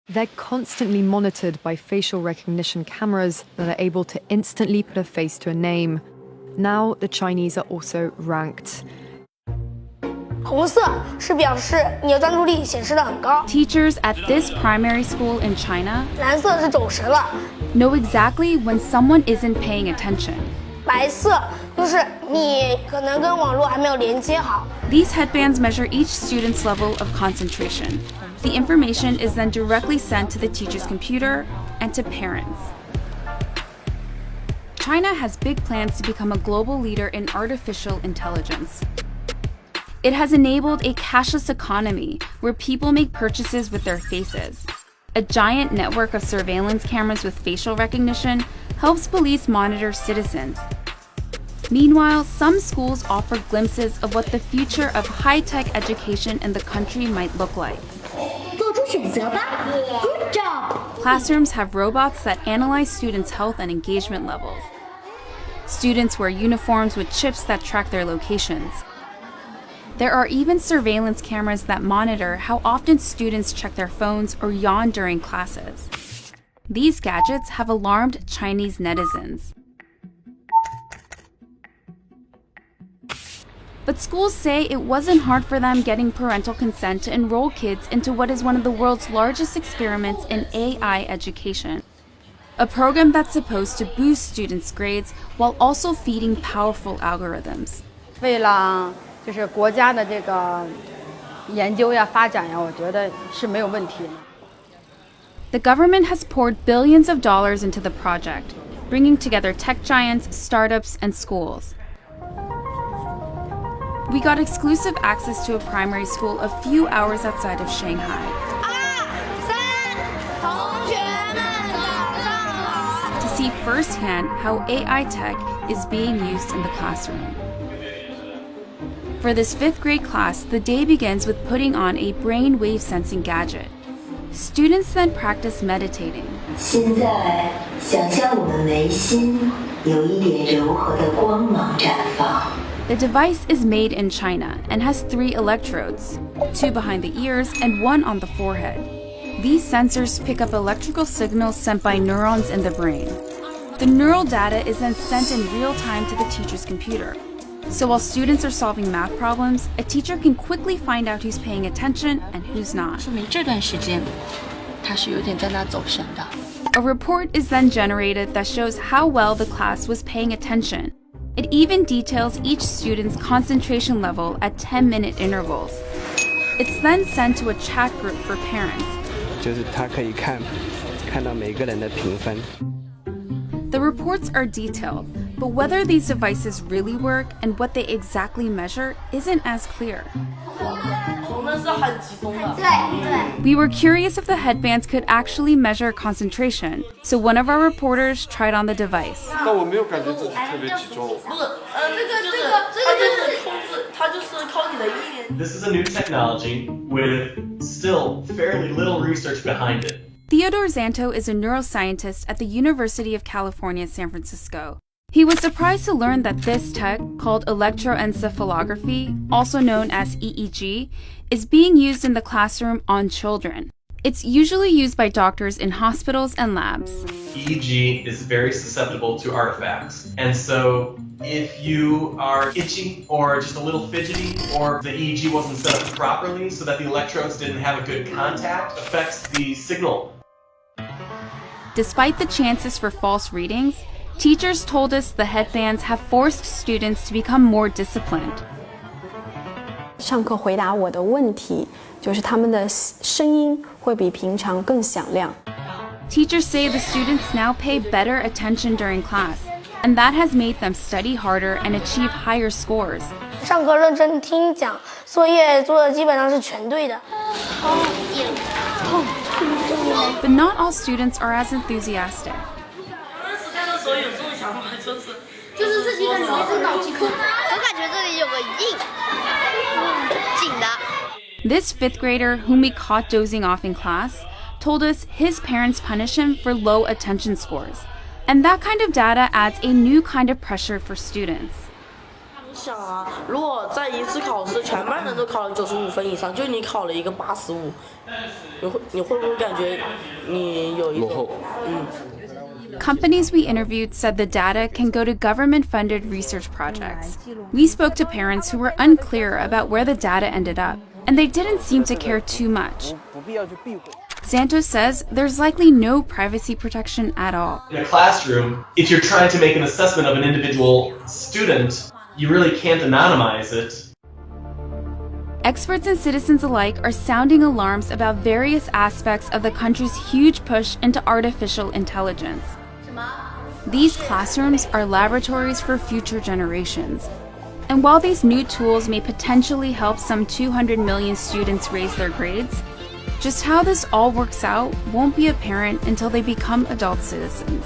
They're constantly monitored by facial recognition cameras that are able to instantly put a face to a name. Now, the Chinese are also ranked. 红色是表示你的专注力显示得很高， Teachers at this primary school in China 蓝色是走神了， know exactly when someone isn't paying attention. 白色就是你可能跟网络还没有连接好。 These headbands measure each student's level of concentration. The information is then directly sent to the teacher's computer and to parents. China has big plans to become a global leader in artificial intelligence. It has enabled a cashless economy where people make purchases with their faces. A giant network of surveillance cameras with facial recognition helps police monitor citizens. Meanwhile, some schools offer glimpses of what the future of high-tech education in the country might look like. 做出选择吧 Good job! Classrooms have robots that analyze students' health and engagement levels. Students wear uniforms with chips that track their locations. There are even surveillance cameras that monitor how often students check their phones or yawn during classes. These gadgets have alarmed Chinese netizens. But schools say it wasn't hard for them getting parental consent to enroll kids into what is one of the world's largest experiments in AI education. A program that's supposed to boost students' grades while also feeding powerful algorithms. 为了就是国家的这个研究呀、发展呀，我觉得是没有问题的。 The government has poured billions of dollars into the project, bringing together tech giants, startups, and schools. We got exclusive access to a primary school a few hours outside of Shanghai. 同学们早上好。 To see firsthand how AI tech is being used in the classroom. For this 5th grade class, the day begins with putting on a brainwave sensing gadget. Students then practice meditating. 现在，想象我们眉心有一点柔和的光芒绽放。 The device is made in China and has 3 electrodes, 2 behind the ears and 1 on the forehead. These sensors pick up electrical signals sent by neurons in the brain. The neural data is then sent in real time to the teacher's computer. So while students are solving math problems, a teacher can quickly find out who's paying attention and who's not. 说明这段时间他是有点在那走神的。 A report is then generated that shows how well the class was paying attention. It even details each student's concentration level at 10-minute intervals. It's then sent to a chat group for parents. 就是他可以看到每个人的评分。 The reports are detailed, but whether these devices really work and what they exactly measure isn't as clear. We were curious if the headbands could actually measure concentration, so one of our reporters tried on the device. 但我没有感觉自己特别集中。This is a new technology with still fairly little research behind it. Theodore Zanto is a neuroscientist at the University of California, San Francisco. He was surprised to learn that this tech, called electroencephalography, also known as EEG, is being used in the classroom on children. It's usually used by doctors in hospitals and labs. EEG is very susceptible to artifacts. And so if you are itchy or just a little fidgety, or the EEG wasn't set up properly so that the electrodes didn't have a good contact, affects the signal. Despite the chances for false readings, teachers told us the headbands have forced students to become more disciplined. 上课回答我的问题，就是他们的声音会比平常更响亮。 Teachers say the students now pay better attention during class, and that has made them study harder and achieve higher scores. 上课认真听讲，作业做的基本上是全对的。 But not all students are as enthusiastic. 就是自己感觉这脑筋空，我感觉这里有个紧的。 This 5th grader, whom we caught dozing off in class, told us his parents punish him for low attention scores. And that kind of data adds a new kind of pressure for students. 想啊，如果在一次考试全班人都考了95分以上，就你考了一个85，你会不会感觉你有一种Companies we interviewed said the data can go to government-funded research projects. We spoke to parents who were unclear about where the data ended up, and they didn't seem to care too much. Santos says there's likely no privacy protection at all. In a classroom, if you're trying to make an assessment of an individual student, you really can't anonymize it. Experts and citizens alike are sounding alarms about various aspects of the country's huge push into artificial intelligence. These classrooms are laboratories for future generations. And while these new tools may potentially help some 200 million students raise their grades, just how this all works out won't be apparent until they become adult citizens.